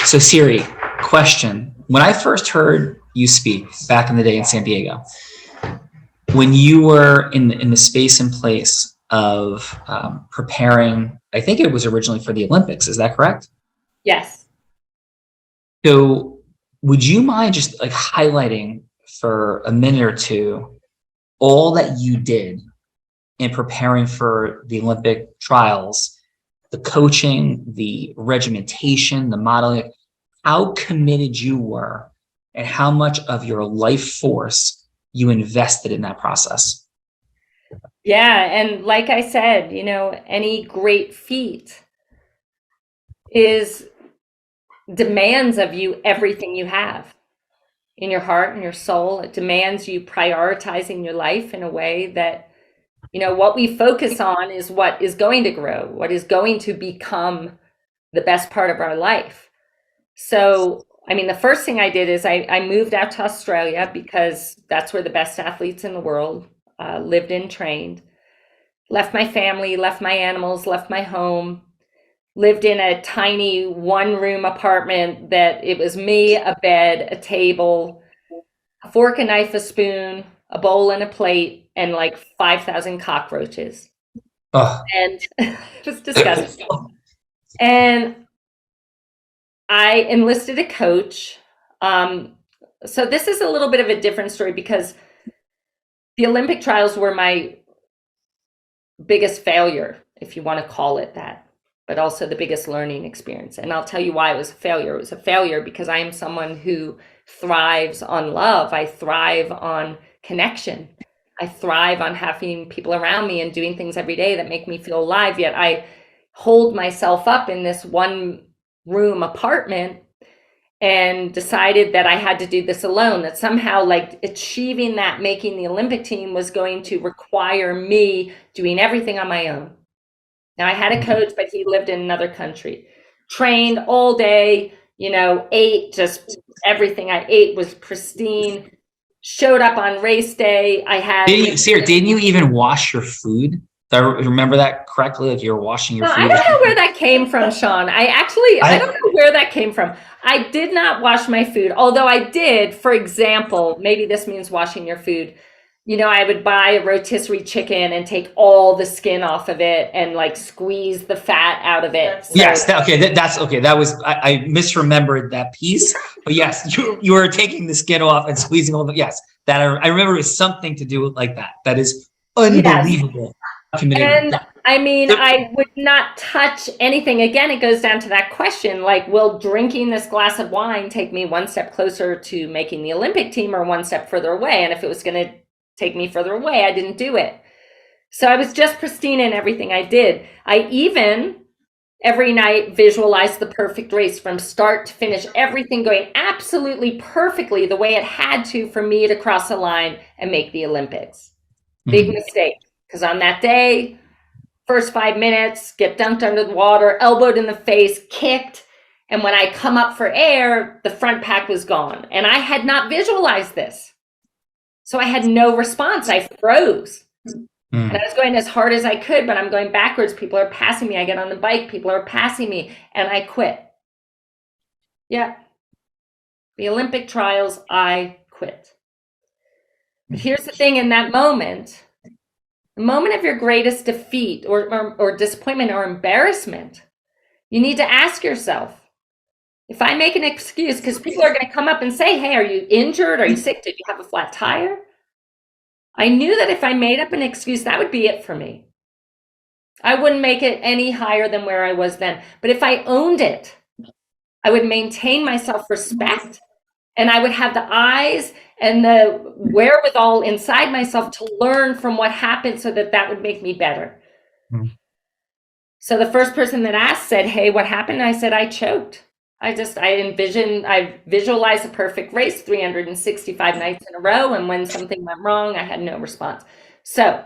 So Siri, question. When I first heard you speak back in the day in San Diego, when you were in the space and place of preparing, I think it was originally for the Olympics, is that correct? Yes. So would you mind just like highlighting for a minute or two all that you did in preparing for the Olympic trials, the coaching, the regimentation, the modeling, how committed you were and how much of your life force you invested in that process? Yeah. And like I said, any great feat demands of you everything you have in your heart and your soul. It demands you prioritizing your life in a way that, what we focus on is what is going to grow, what is going to become the best part of our life. So, the first thing I did is I moved out to Australia because that's where the best athletes in the world lived and trained. Left my family, left my animals, left my home, lived in a tiny one-room apartment that it was me, a bed, a table, a fork, a knife, a spoon, a bowl and a plate, and like 5,000 cockroaches. Oh. And it was disgusting. And I enlisted a coach. So this is a little bit of a different story because the Olympic trials were my biggest failure, if you want to call it that, but also the biggest learning experience. And I'll tell you why it was a failure. It was a failure because I am someone who thrives on love. I thrive on connection. I thrive on having people around me and doing things every day that make me feel alive. Yet I hold myself up in this one room apartment and decided that I had to do this alone, that somehow like achieving that, making the Olympic team was going to require me doing everything on my own. Now I had a coach, but he lived in another country, trained all day, ate, just everything I ate was pristine, showed up on race day. Sarah, didn't you even wash your food? Do I remember that correctly? Like you were washing your food? I don't know where that came from, Sean. I don't know where that came from. I did not wash my food, although I did, for example, maybe this means washing your food. I would buy a rotisserie chicken and take all the skin off of it and like squeeze the fat out of it. So, yes. That's okay. That was, I misremembered that piece, but yes, you were taking the skin off and squeezing all the, yes, that I remember it was something to do with like that. That is unbelievable. Yes. And I would not touch anything. Again, it goes down to that question, like, will drinking this glass of wine take me one step closer to making the Olympic team or one step further away? And if it was going to take me further away, I didn't do it. So I was just pristine in everything I did. I even every night visualized the perfect race from start to finish, everything going absolutely perfectly the way it had to for me to cross the line and make the Olympics. Big mistake. Because on that day, first 5 minutes, get dunked under the water, elbowed in the face, kicked. And when I come up for air, the front pack was gone. And I had not visualized this. So I had no response. I froze. And I was going as hard as I could, but I'm going backwards. People are passing me. I get on the bike. People are passing me. And I quit. Yeah. The Olympic trials, I quit. But here's the thing, in that moment, the moment of your greatest defeat or disappointment or embarrassment, you need to ask yourself, if I make an excuse, because people are going to come up and say, hey, are you injured? Are you sick? Did you have a flat tire? I knew that if I made up an excuse, that would be it for me. I wouldn't make it any higher than where I was then. But if I owned it, I would maintain my self-respect, and I would have the eyes and the wherewithal inside myself to learn from what happened so that would make me better. So the first person that asked said, hey, what happened? I said, I choked. I visualized a perfect race 365 nights in a row. And when something went wrong, I had no response. So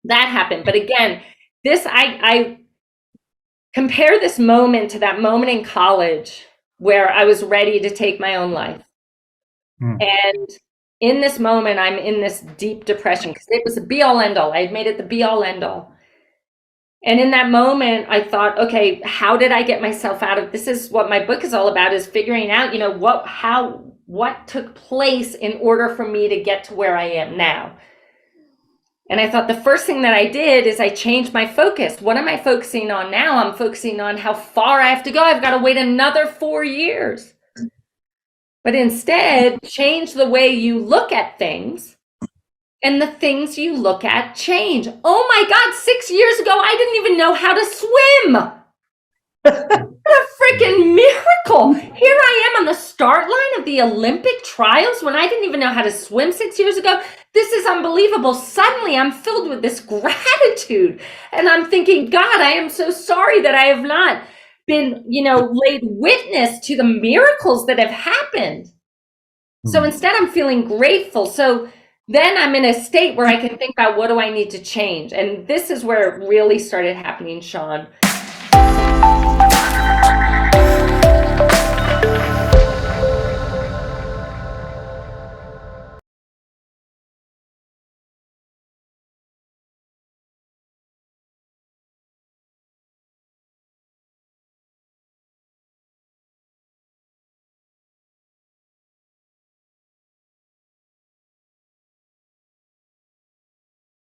that happened. But again, I compare this moment to that moment in college where I was ready to take my own life. And in this moment, I'm in this deep depression because it was the be all end all. I had made it the be all end all. And in that moment, I thought, okay, how did I get myself out of this? Is what my book is all about, is figuring out, you know, what took place in order for me to get to where I am now. And I thought the first thing that I did is I changed my focus. What am I focusing on now? I'm focusing on how far I have to go. I've got to wait another 4 years. But instead, change the way you look at things, and the things you look at change. Oh my God, 6 years ago, I didn't even know how to swim. What a freaking miracle. Here I am on the start line of the Olympic trials when I didn't even know how to swim 6 years ago. This is unbelievable. Suddenly I'm filled with this gratitude. And I'm thinking, God, I am so sorry that I have not been, you know, laid witness to the miracles that have happened. So instead I'm feeling grateful. So then I'm in a state where I can think about, what do I need to change? And this is where it really started happening, Sean.